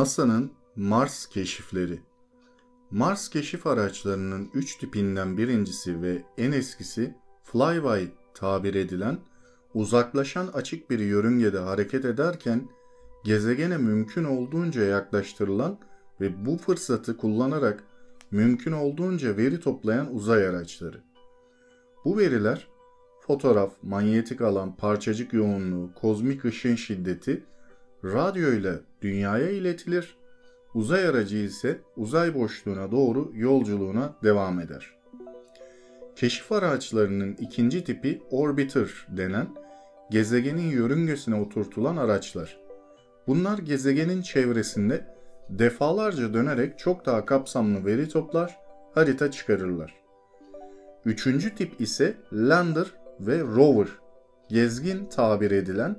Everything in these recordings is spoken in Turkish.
NASA'nın Mars keşifleri. Mars keşif araçlarının 3 tipinden birincisi ve en eskisi flyby tabir edilen, uzaklaşan açık bir yörüngede hareket ederken gezegene mümkün olduğunca yaklaştırılan ve bu fırsatı kullanarak mümkün olduğunca veri toplayan uzay araçları. Bu veriler fotoğraf, manyetik alan, parçacık yoğunluğu, kozmik ışın şiddeti radyo ile dünyaya iletilir. Uzay aracı ise uzay boşluğuna doğru yolculuğuna devam eder. Keşif araçlarının ikinci tipi orbiter denen gezegenin yörüngesine oturtulan araçlar. Bunlar gezegenin çevresinde defalarca dönerek çok daha kapsamlı veri toplar, harita çıkarırlar. Üçüncü tip ise lander ve rover, gezgin tabir edilen,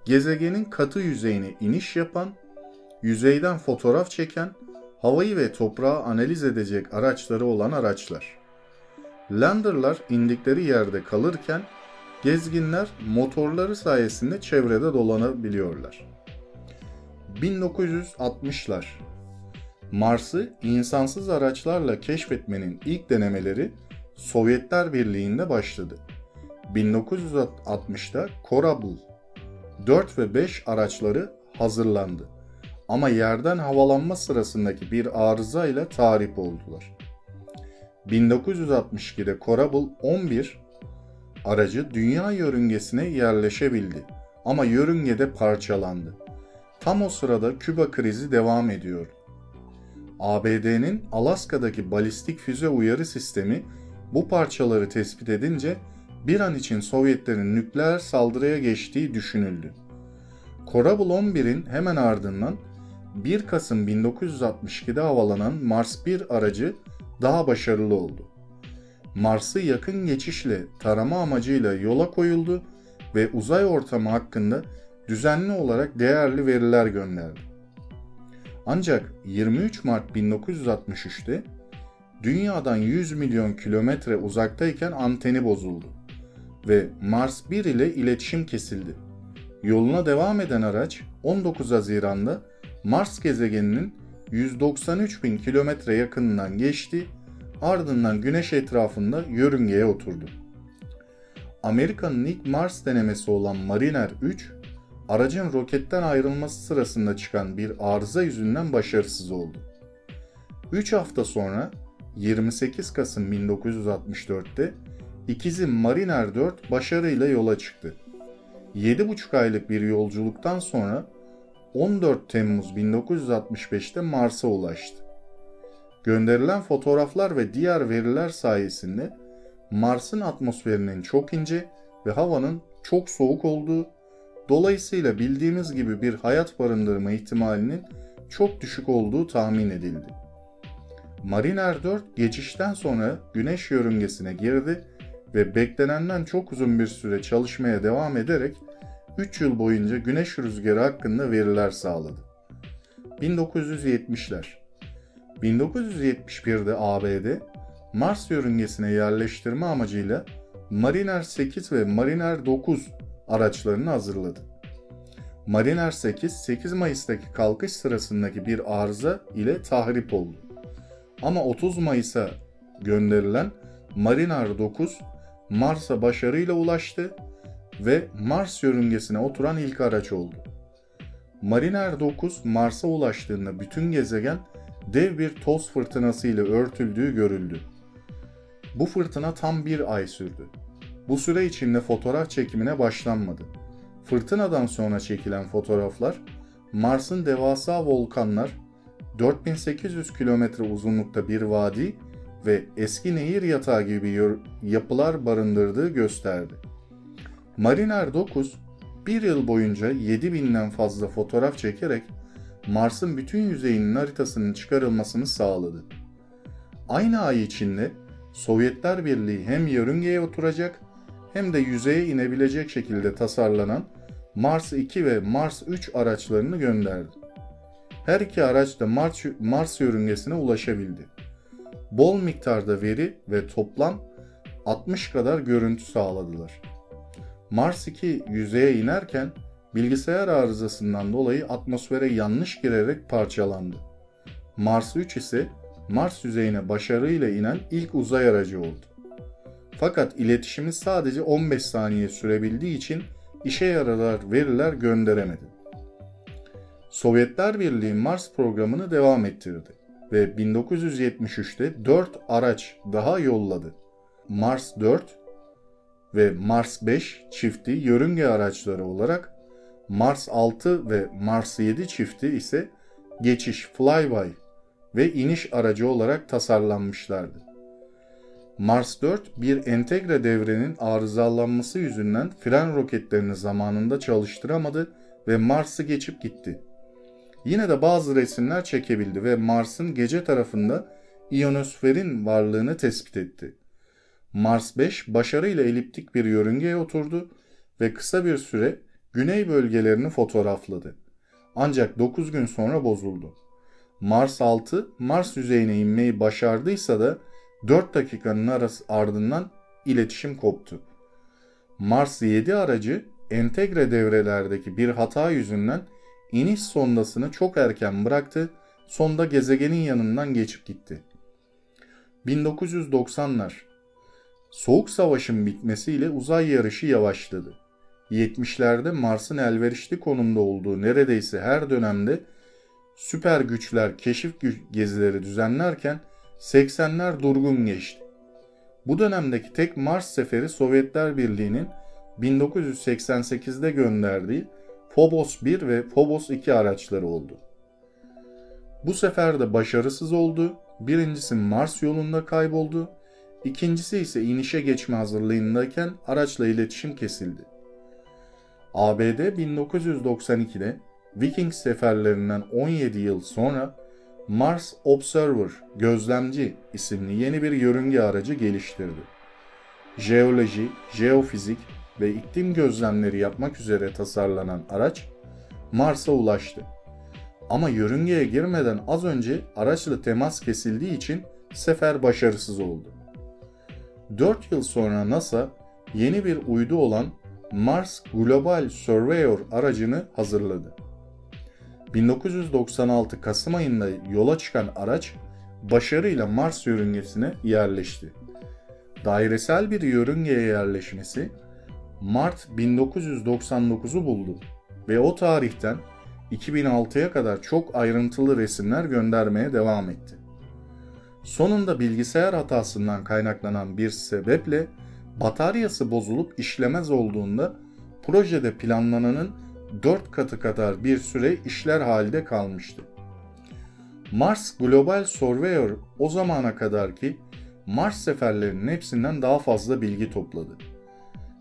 gezegenin katı yüzeyine iniş yapan, yüzeyden fotoğraf çeken, havayı ve toprağı analiz edecek araçları olan araçlar. Landerlar indikleri yerde kalırken, gezginler motorları sayesinde çevrede dolanabiliyorlar. 1960'lar. Mars'ı insansız araçlarla keşfetmenin ilk denemeleri Sovyetler Birliği'nde başladı. 1960'da Korabl 4 ve 5 araçları hazırlandı. Ama yerden havalanma sırasındaki bir arıza ile tahrip oldular. 1962'de Korabl 11 aracı dünya yörüngesine yerleşebildi ama yörüngede parçalandı. Tam o sırada Küba krizi devam ediyor. ABD'nin Alaska'daki balistik füze uyarı sistemi bu parçaları tespit edince bir an için Sovyetlerin nükleer saldırıya geçtiği düşünüldü. Korabl 11'in hemen ardından 1 Kasım 1962'de havalanan Mars 1 aracı daha başarılı oldu. Mars'ı yakın geçişle tarama amacıyla yola koyuldu ve uzay ortamı hakkında düzenli olarak değerli veriler gönderdi. Ancak 23 Mart 1963'te Dünya'dan 100 milyon kilometre uzaktayken anteni bozuldu ve Mars 1 ile iletişim kesildi. Yoluna devam eden araç 19 Haziran'da Mars gezegeninin 193 bin kilometre yakınından geçti, ardından Güneş etrafında yörüngeye oturdu. Amerika'nın ilk Mars denemesi olan Mariner 3, aracın roketten ayrılması sırasında çıkan bir arıza yüzünden başarısız oldu. 3 hafta sonra 28 Kasım 1964'te ikizi Mariner 4 başarıyla yola çıktı. 7,5 aylık bir yolculuktan sonra 14 Temmuz 1965'te Mars'a ulaştı. Gönderilen fotoğraflar ve diğer veriler sayesinde Mars'ın atmosferinin çok ince ve havanın çok soğuk olduğu, dolayısıyla bildiğimiz gibi bir hayat barındırma ihtimalinin çok düşük olduğu tahmin edildi. Mariner 4 geçişten sonra Güneş yörüngesine girdi ve beklenenden çok uzun bir süre çalışmaya devam ederek 3 yıl boyunca Güneş rüzgarı hakkında veriler sağladı. 1970'ler. 1971'de ABD, Mars yörüngesine yerleştirme amacıyla Mariner 8 ve Mariner 9 araçlarını hazırladı. Mariner 8 Mayıs'taki kalkış sırasındaki bir arıza ile tahrip oldu. Ama 30 Mayıs'a gönderilen Mariner 9 Mars'a başarıyla ulaştı ve Mars yörüngesine oturan ilk araç oldu. Mariner 9 Mars'a ulaştığında bütün gezegen dev bir toz fırtınası ile örtüldüğü görüldü. Bu fırtına tam bir ay sürdü. Bu süre içinde fotoğraf çekimine başlanmadı. Fırtınadan sonra çekilen fotoğraflar Mars'ın devasa volkanlar, 4800 kilometre uzunlukta bir vadi ve eski nehir yatağı gibi yapılar barındırdığı gösterdi. Mariner 9, bir yıl boyunca 7000'den fazla fotoğraf çekerek Mars'ın bütün yüzeyinin haritasının çıkarılmasını sağladı. Aynı ay içinde Sovyetler Birliği hem yörüngeye oturacak hem de yüzeye inebilecek şekilde tasarlanan Mars 2 ve Mars 3 araçlarını gönderdi. Her iki araç da Mars yörüngesine ulaşabildi. Bol miktarda veri ve toplam 60 kadar görüntü sağladılar. Mars 2 yüzeye inerken bilgisayar arızasından dolayı atmosfere yanlış girerek parçalandı. Mars 3 ise Mars yüzeyine başarıyla inen ilk uzay aracı oldu. Fakat iletişimi sadece 15 saniye sürebildiği için işe yarar veriler gönderemedi. Sovyetler Birliği Mars programını devam ettirdi ve 1973'te 4 araç daha yolladı. Mars 4 ve Mars 5 çifti yörünge araçları olarak, Mars 6 ve Mars 7 çifti ise geçiş, flyby ve iniş aracı olarak tasarlanmışlardı. Mars 4 bir entegre devrenin arızalanması yüzünden fren roketlerini zamanında çalıştıramadı ve Mars'ı geçip gitti. Yine de bazı resimler çekebildi ve Mars'ın gece tarafında iyonosferin varlığını tespit etti. Mars 5 başarıyla eliptik bir yörüngeye oturdu ve kısa bir süre güney bölgelerini fotoğrafladı. Ancak 9 gün sonra bozuldu. Mars 6 Mars yüzeyine inmeyi başardıysa da 4 dakikanın ardından iletişim koptu. Mars 7 aracı entegre devrelerdeki bir hata yüzünden iniş sondasını çok erken bıraktı, sonda gezegenin yanından geçip gitti. 1990'lar. Soğuk Savaş'ın bitmesiyle uzay yarışı yavaşladı. 70'lerde Mars'ın elverişli konumda olduğu neredeyse her dönemde süper güçler keşif gezileri düzenlerken 80'ler durgun geçti. Bu dönemdeki tek Mars seferi Sovyetler Birliği'nin 1988'de gönderdiği Phobos 1 ve Phobos 2 araçları oldu. Bu sefer de başarısız oldu. Birincisi Mars yolunda kayboldu. İkincisi ise inişe geçme hazırlığındayken araçla iletişim kesildi. ABD 1992'de Viking seferlerinden 17 yıl sonra Mars Observer, gözlemci isimli yeni bir yörünge aracı geliştirdi. Jeoloji, jeofizik ve iklim gözlemleri yapmak üzere tasarlanan araç Mars'a ulaştı. Ama yörüngeye girmeden az önce araçla temas kesildiği için sefer başarısız oldu. 4 yıl sonra NASA yeni bir uydu olan Mars Global Surveyor aracını hazırladı. 1996 Kasım ayında yola çıkan araç başarıyla Mars yörüngesine yerleşti. Dairesel bir yörüngeye yerleşmesi Mart 1999'u buldu ve o tarihten 2006'ya kadar çok ayrıntılı resimler göndermeye devam etti. Sonunda bilgisayar hatasından kaynaklanan bir sebeple bataryası bozulup işlemez olduğunda projede planlananın 4 katı kadar bir süre işler halde kalmıştı. Mars Global Surveyor o zamana kadarki Mars seferlerinin hepsinden daha fazla bilgi topladı.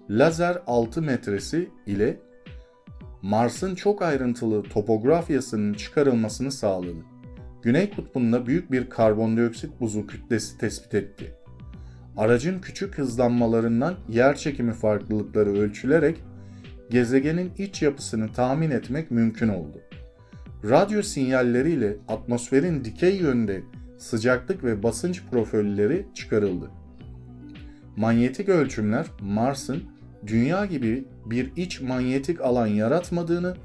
Lazer altimetresi ile Mars'ın çok ayrıntılı topografyasının çıkarılmasını sağladı. Güney kutbunda büyük bir karbondioksit buzu kütlesi tespit etti. Aracın küçük hızlanmalarından yerçekimi farklılıkları ölçülerek gezegenin iç yapısını tahmin etmek mümkün oldu. Radyo sinyalleriyle atmosferin dikey yönde sıcaklık ve basınç profilleri çıkarıldı. Manyetik ölçümler Mars'ın Dünya gibi bir iç manyetik alan yaratmadığını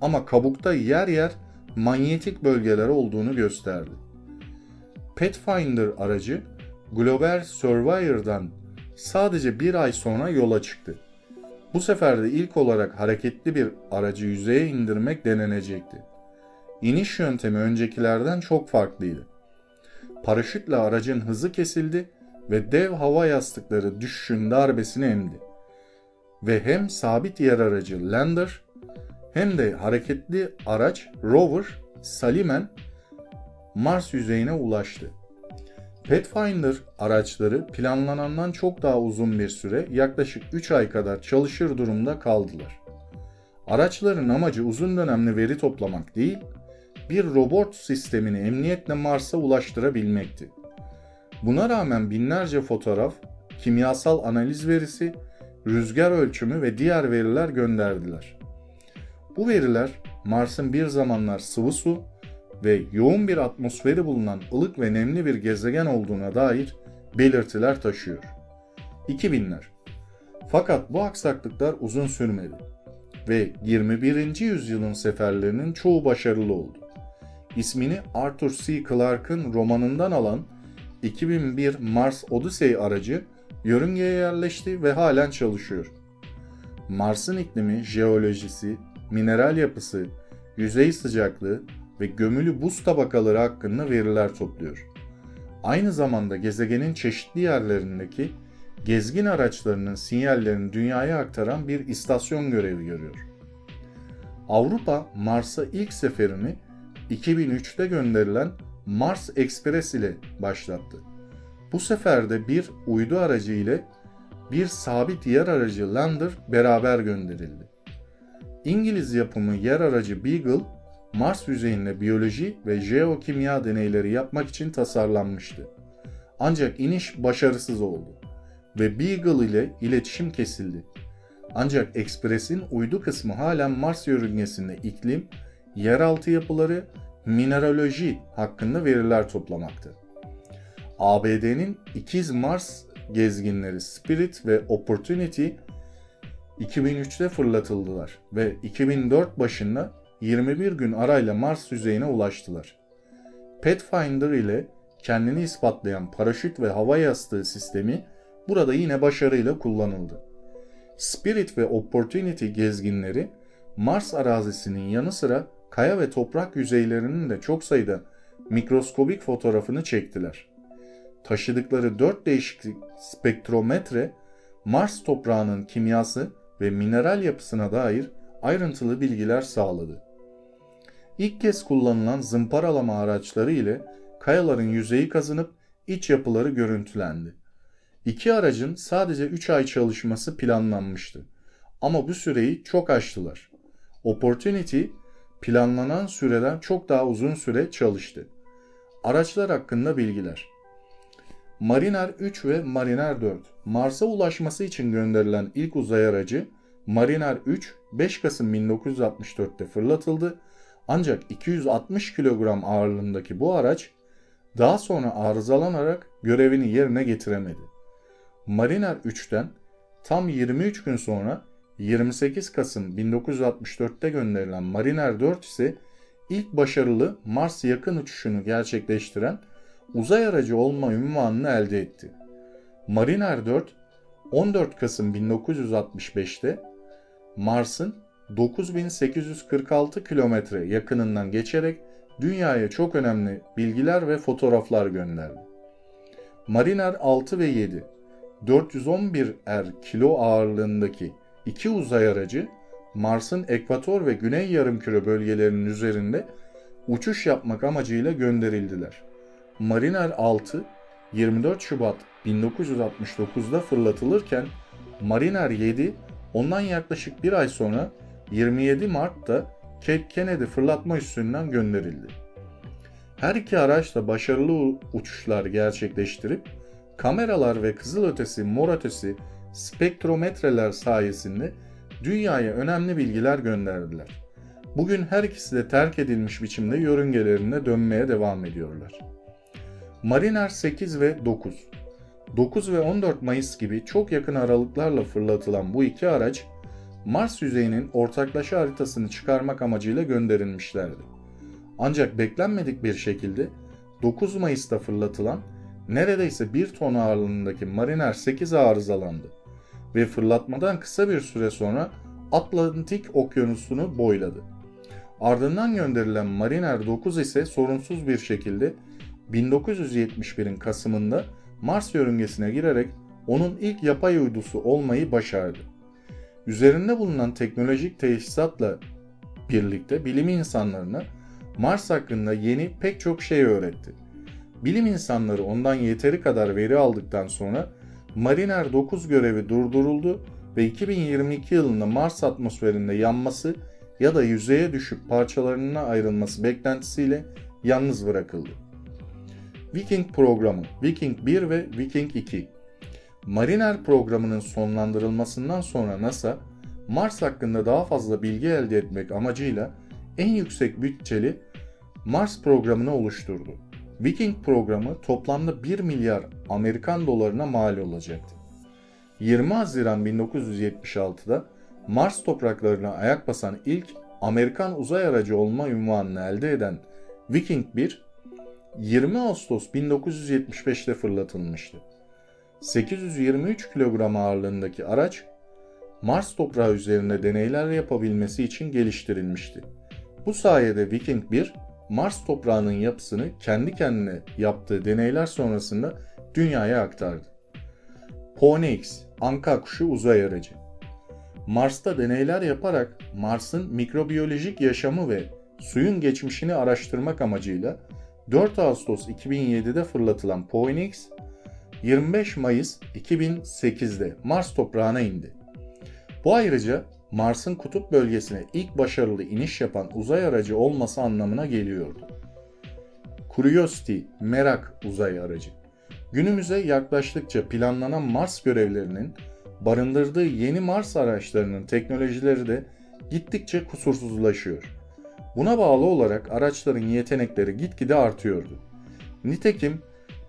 ama kabukta yer yer manyetik bölgeler olduğunu gösterdi. Pathfinder aracı Global Surveyor'dan sadece bir ay sonra yola çıktı. Bu sefer de ilk olarak hareketli bir aracı yüzeye indirmek denenecekti. İniş yöntemi öncekilerden çok farklıydı. Paraşütle aracın hızı kesildi ve dev hava yastıkları düşüşün darbesini emdi. Ve hem sabit yer aracı Lander hem de hareketli araç Rover salimen Mars yüzeyine ulaştı. Pathfinder araçları planlanandan çok daha uzun bir süre, yaklaşık 3 ay kadar çalışır durumda kaldılar. Araçların amacı uzun dönemli veri toplamak değil, bir robot sistemini emniyetle Mars'a ulaştırabilmekti. Buna rağmen binlerce fotoğraf, kimyasal analiz verisi, rüzgar ölçümü ve diğer veriler gönderdiler. Bu veriler Mars'ın bir zamanlar sıvı su ve yoğun bir atmosferi bulunan ılık ve nemli bir gezegen olduğuna dair belirtiler taşıyor. 2000'ler. Fakat bu aksaklıklar uzun sürmedi. ve 21. yüzyılın seferlerinin çoğu başarılı oldu. İsmini Arthur C. Clarke'ın romanından alan 2001 Mars Odyssey aracı yörüngeye yerleşti ve halen çalışıyor. Mars'ın iklimi, jeolojisi, mineral yapısı, yüzey sıcaklığı ve gömülü buz tabakaları hakkında veriler topluyor. Aynı zamanda gezegenin çeşitli yerlerindeki gezgin araçlarının sinyallerini dünyaya aktaran bir istasyon görevi görüyor. Avrupa, Mars'a ilk seferini 2003'te gönderilen Mars Express ile başlattı. Bu seferde bir uydu aracı ile bir sabit yer aracı Lander beraber gönderildi. İngiliz yapımı yer aracı Beagle, Mars yüzeyinde biyoloji ve jeokimya deneyleri yapmak için tasarlanmıştı. Ancak iniş başarısız oldu ve Beagle ile iletişim kesildi. Ancak Express'in uydu kısmı halen Mars yörüngesinde iklim, yeraltı yapıları, mineraloji hakkında veriler toplamakta. ABD'nin ikiz Mars gezginleri Spirit ve Opportunity 2003'te fırlatıldılar ve 2004 başında 21 gün arayla Mars yüzeyine ulaştılar. Pathfinder ile kendini ispatlayan paraşüt ve hava yastığı sistemi burada yine başarıyla kullanıldı. Spirit ve Opportunity gezginleri Mars arazisinin yanı sıra kaya ve toprak yüzeylerinin de çok sayıda mikroskobik fotoğrafını çektiler. Taşıdıkları 4 değişik spektrometre, Mars toprağının kimyası ve mineral yapısına dair ayrıntılı bilgiler sağladı. İlk kez kullanılan zımparalama araçları ile kayaların yüzeyi kazınıp iç yapıları görüntülendi. İki aracın sadece 3 ay çalışması planlanmıştı. Ama bu süreyi çok aştılar. Opportunity planlanan süreden çok daha uzun süre çalıştı. Araçlar hakkında bilgiler. Mariner 3 ve Mariner 4, Mars'a ulaşması için gönderilen ilk uzay aracı Mariner 3, 5 Kasım 1964'te fırlatıldı. Ancak 260 kilogram ağırlığındaki bu araç daha sonra arızalanarak görevini yerine getiremedi. Mariner 3'ten tam 23 gün sonra 28 Kasım 1964'te gönderilen Mariner 4 ise ilk başarılı Mars yakın uçuşunu gerçekleştiren uzay aracı olma unvanını elde etti. Mariner 4, 14 Kasım 1965'te Mars'ın 9846 kilometre yakınından geçerek Dünya'ya çok önemli bilgiler ve fotoğraflar gönderdi. Mariner 6 ve 7, 411 kilo ağırlığındaki iki uzay aracı Mars'ın ekvator ve güney yarımküre bölgelerinin üzerinde uçuş yapmak amacıyla gönderildiler. Mariner 6, 24 Şubat 1969'da fırlatılırken Mariner 7, ondan yaklaşık bir ay sonra 27 Mart'ta Cape Kennedy fırlatma üssünden gönderildi. Her iki araç da başarılı uçuşlar gerçekleştirip kameralar ve kızılötesi, morötesi spektrometreler sayesinde Dünya'ya önemli bilgiler gönderdiler. Bugün her ikisi de terk edilmiş biçimde yörüngelerine dönmeye devam ediyorlar. Mariner 8 ve 9 ve 14 Mayıs gibi çok yakın aralıklarla fırlatılan bu iki araç Mars yüzeyinin ortaklaşa haritasını çıkarmak amacıyla gönderilmişlerdi. Ancak beklenmedik bir şekilde 9 Mayıs'ta fırlatılan neredeyse 1 ton ağırlığındaki Mariner 8 arızalandı ve fırlatmadan kısa bir süre sonra Atlantik Okyanusu'nu boyladı. Ardından gönderilen Mariner 9 ise sorunsuz bir şekilde 1971'in Kasım'ında Mars yörüngesine girerek onun ilk yapay uydusu olmayı başardı. Üzerinde bulunan teknolojik teçhizatla birlikte bilim insanlarına Mars hakkında yeni pek çok şey öğretti. Bilim insanları ondan yeteri kadar veri aldıktan sonra Mariner 9 görevi durduruldu ve 2022 yılında Mars atmosferinde yanması ya da yüzeye düşüp parçalarına ayrılması beklentisiyle yalnız bırakıldı. Viking programı, Viking 1 ve Viking 2. Mariner programının sonlandırılmasından sonra NASA, Mars hakkında daha fazla bilgi elde etmek amacıyla en yüksek bütçeli Mars programını oluşturdu. Viking programı toplamda 1 milyar Amerikan dolarına mal olacaktı. 20 Haziran 1976'da Mars topraklarına ayak basan ilk Amerikan uzay aracı olma unvanını elde eden Viking 1, 20 Ağustos 1975'te fırlatılmıştı. 823 kilogram ağırlığındaki araç, Mars toprağı üzerinde deneyler yapabilmesi için geliştirilmişti. Bu sayede Viking 1, Mars toprağının yapısını kendi kendine yaptığı deneyler sonrasında Dünya'ya aktardı. Phoenix, Anka kuşu uzay aracı. Mars'ta deneyler yaparak Mars'ın mikrobiyolojik yaşamı ve suyun geçmişini araştırmak amacıyla 4 Ağustos 2007'de fırlatılan Phoenix, 25 Mayıs 2008'de Mars toprağına indi. Bu ayrıca Mars'ın kutup bölgesine ilk başarılı iniş yapan uzay aracı olması anlamına geliyordu. Curiosity, merak uzay aracı. Günümüze yaklaştıkça planlanan Mars görevlerinin barındırdığı yeni Mars araçlarının teknolojileri de gittikçe kusursuzlaşıyor. Buna bağlı olarak araçların yetenekleri gitgide artıyordu. Nitekim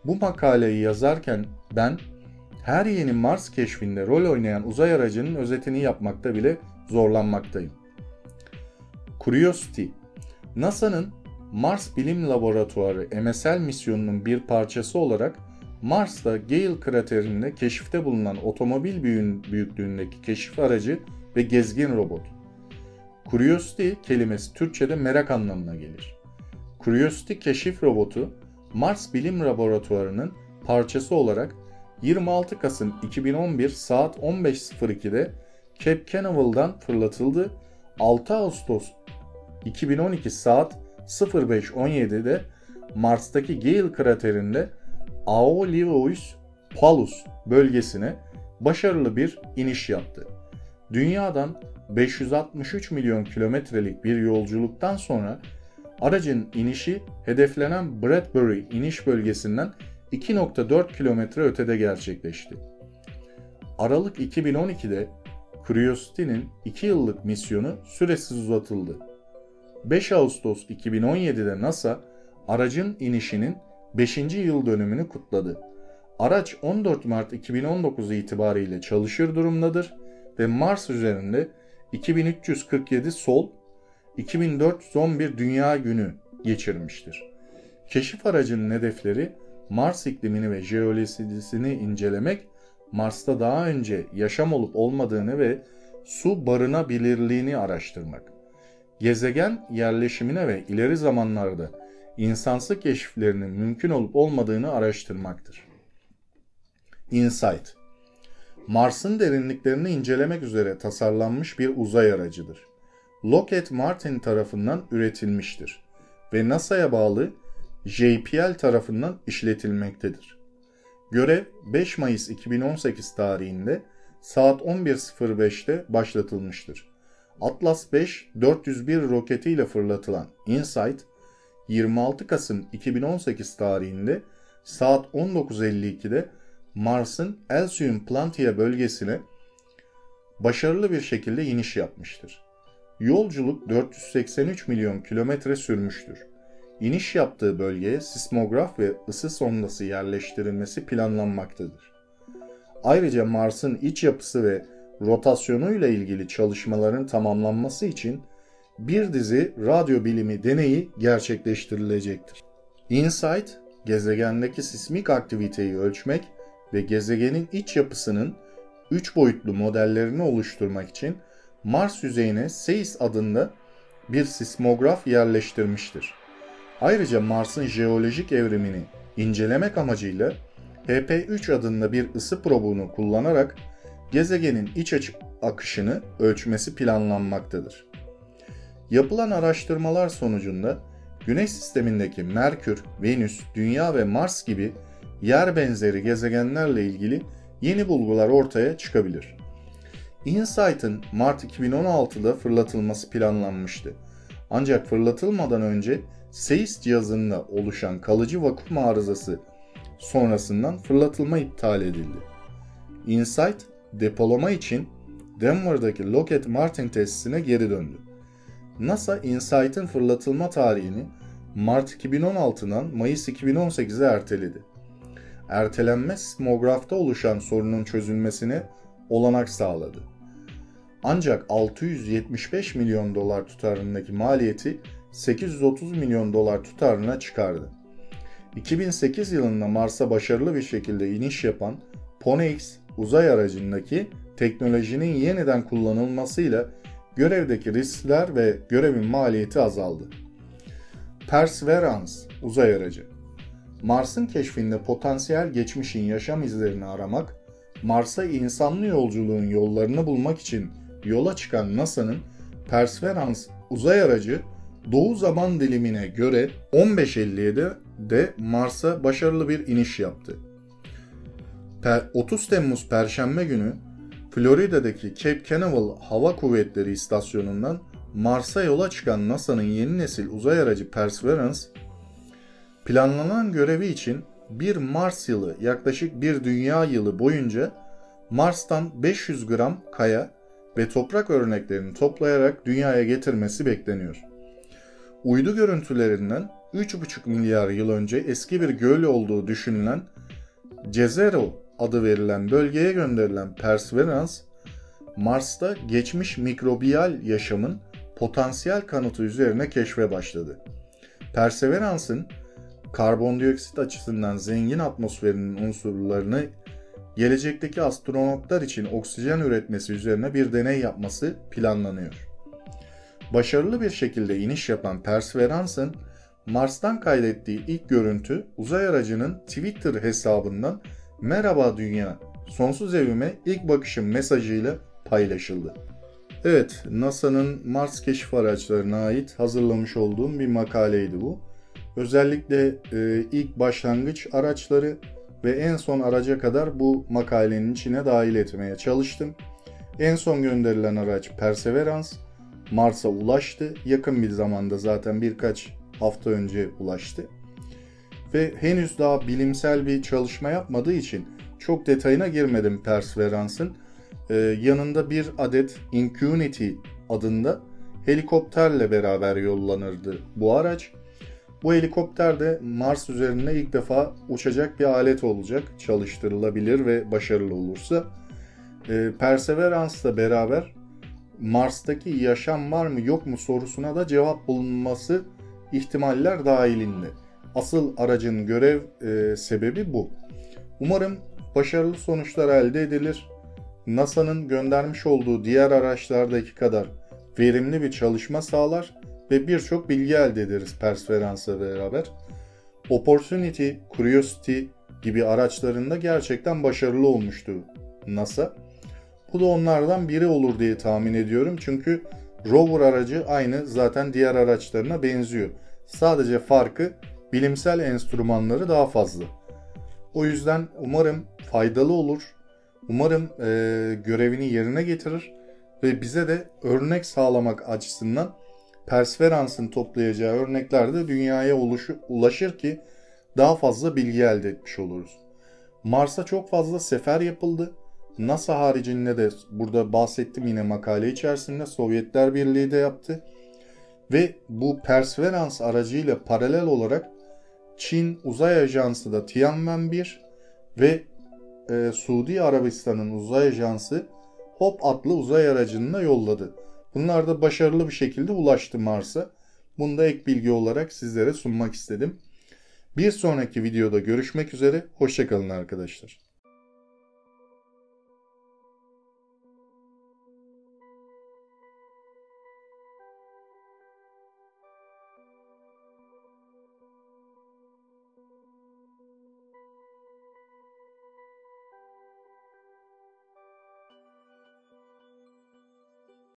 bu makaleyi yazarken ben her yeni Mars keşfinde rol oynayan uzay aracının özetini yapmakta bile zorlanmaktayım. Curiosity, NASA'nın Mars Bilim Laboratuvarı MSL misyonunun bir parçası olarak Mars'ta Gale kraterinde keşifte bulunan otomobil büyüklüğündeki keşif aracı ve gezgin robot. Curiosity kelimesi Türkçe'de merak anlamına gelir. Curiosity keşif robotu Mars Bilim Laboratuvarı'nın parçası olarak 26 Kasım 2011 saat 15.02'de Cape Canaveral'dan fırlatıldı. 6 Ağustos 2012 saat 05.17'de Mars'taki Gale kraterinde Aeolius Palus bölgesine başarılı bir iniş yaptı. Dünyadan 563 milyon kilometrelik bir yolculuktan sonra aracın inişi hedeflenen Bradbury iniş bölgesinden 2.4 kilometre ötede gerçekleşti. Aralık 2012'de Curiosity'nin 2 yıllık misyonu süresiz uzatıldı. 5 Ağustos 2017'de NASA aracın inişinin 5. yıl dönümünü kutladı. Araç 14 Mart 2019 itibariyle çalışır durumdadır ve Mars üzerinde 2347 sol, 2411 Dünya günü geçirmiştir. Keşif aracının hedefleri Mars iklimini ve jeolojisini incelemek, Mars'ta daha önce yaşam olup olmadığını ve su barınabilirliğini araştırmak, gezegen yerleşimine ve ileri zamanlarda insansı keşiflerinin mümkün olup olmadığını araştırmaktır. InSight, Mars'ın derinliklerini incelemek üzere tasarlanmış bir uzay aracıdır. Lockheed Martin tarafından üretilmiştir ve NASA'ya bağlı JPL tarafından işletilmektedir. Görev 5 Mayıs 2018 tarihinde saat 11.05'te başlatılmıştır. Atlas 5 401 roketiyle fırlatılan InSight, 26 Kasım 2018 tarihinde saat 19.52'de Mars'ın Elysium Planitia bölgesine başarılı bir şekilde iniş yapmıştır. Yolculuk 483 milyon kilometre sürmüştür. İniş yaptığı bölgeye sismograf ve ısı sondası yerleştirilmesi planlanmaktadır. Ayrıca Mars'ın iç yapısı ve rotasyonuyla ilgili çalışmaların tamamlanması için bir dizi radyo bilimi deneyi gerçekleştirilecektir. InSight, gezegendeki sismik aktiviteyi ölçmek ve gezegenin iç yapısının 3 boyutlu modellerini oluşturmak için Mars yüzeyine SEIS adında bir sismograf yerleştirmiştir. Ayrıca Mars'ın jeolojik evrimini incelemek amacıyla HP3 adında bir ısı probunu kullanarak gezegenin iç akışını ölçmesi planlanmaktadır. Yapılan araştırmalar sonucunda Güneş sistemindeki Merkür, Venüs, Dünya ve Mars gibi yer benzeri gezegenlerle ilgili yeni bulgular ortaya çıkabilir. InSight'ın Mart 2016'da fırlatılması planlanmıştı. Ancak fırlatılmadan önce SEIS cihazında oluşan kalıcı vakum arızası sonrasından fırlatılma iptal edildi. InSight, depolama için Denver'daki Lockheed Martin tesisine geri döndü. NASA, InSight'ın fırlatılma tarihini Mart 2016'dan Mayıs 2018'e erteledi. Ertelenme sismografta oluşan sorunun çözülmesine olanak sağladı. Ancak 675 milyon dolar tutarındaki maliyeti 830 milyon dolar tutarına çıkardı. 2008 yılında Mars'a başarılı bir şekilde iniş yapan Phoenix uzay aracındaki teknolojinin yeniden kullanılmasıyla görevdeki riskler ve görevin maliyeti azaldı. Perseverance uzay aracı. Mars'ın keşfinde potansiyel geçmişin yaşam izlerini aramak, Mars'a insanlı yolculuğun yollarını bulmak için yola çıkan NASA'nın Perseverance uzay aracı doğu zaman dilimine göre 15.57'de Mars'a başarılı bir iniş yaptı. 30 Temmuz Perşembe günü Florida'daki Cape Canaveral Hava Kuvvetleri İstasyonu'ndan Mars'a yola çıkan NASA'nın yeni nesil uzay aracı Perseverance, planlanan görevi için bir Mars yılı yaklaşık bir dünya yılı boyunca Mars'tan 500 gram kaya ve toprak örneklerini toplayarak dünyaya getirmesi bekleniyor. Uydu görüntülerinden 3,5 milyar yıl önce eski bir göl olduğu düşünülen Jezero adı verilen bölgeye gönderilen Perseverance, Mars'ta geçmiş mikrobiyal yaşamın potansiyel kanıtı üzerine keşfe başladı. Perseverance'ın karbondioksit açısından zengin atmosferinin unsurlarını gelecekteki astronotlar için oksijen üretmesi üzerine bir deney yapması planlanıyor. Başarılı bir şekilde iniş yapan Perseverance'ın Mars'tan kaydettiği ilk görüntü uzay aracının Twitter hesabından "Merhaba Dünya, sonsuz evime ilk bakışım" mesajıyla paylaşıldı. Evet, NASA'nın Mars keşif araçlarına ait hazırlamış olduğum bir makaleydi bu. Özellikle ilk başlangıç araçları ve en son araca kadar bu makalenin içine dahil etmeye çalıştım. En son gönderilen araç Perseverance Mars'a ulaştı. Yakın bir zamanda, zaten birkaç hafta önce ulaştı. Ve henüz daha bilimsel bir çalışma yapmadığı için çok detayına girmedim Perseverance'ın. Yanında bir adet Ingenuity adında helikopterle beraber yollanırdı bu araç. Bu helikopter de Mars üzerinde ilk defa uçacak bir alet olacak, çalıştırılabilir ve başarılı olursa. Perseverance'la beraber Mars'taki yaşam var mı yok mu sorusuna da cevap bulunması ihtimaller dahilinde. Asıl aracın görev sebebi bu. Umarım başarılı sonuçlar elde edilir. NASA'nın göndermiş olduğu diğer araçlardaki kadar verimli bir çalışma sağlar ve birçok bilgi elde ederiz Perseverance'la beraber. Opportunity, Curiosity gibi araçlarında gerçekten başarılı olmuştu NASA. Bu da onlardan biri olur diye tahmin ediyorum. Çünkü rover aracı aynı zaten diğer araçlarına benziyor. Sadece farkı bilimsel enstrümanları daha fazla. O yüzden umarım faydalı olur. Umarım görevini yerine getirir ve bize de örnek sağlamak açısından Perseverance'ın toplayacağı örnekler de dünyaya ulaşır ki daha fazla bilgi elde etmiş oluruz. Mars'a çok fazla sefer yapıldı. NASA haricinde de burada bahsettim yine makale içerisinde Sovyetler Birliği de yaptı. Ve bu Perseverance aracıyla paralel olarak Çin Uzay Ajansı da Tianwen-1 ve Suudi Arabistan'ın uzay ajansı HOP adlı uzay aracını da yolladı. Bunlar da başarılı bir şekilde ulaştı Mars'a. Bunu da ek bilgi olarak sizlere sunmak istedim. Bir sonraki videoda görüşmek üzere. Hoşça kalın arkadaşlar.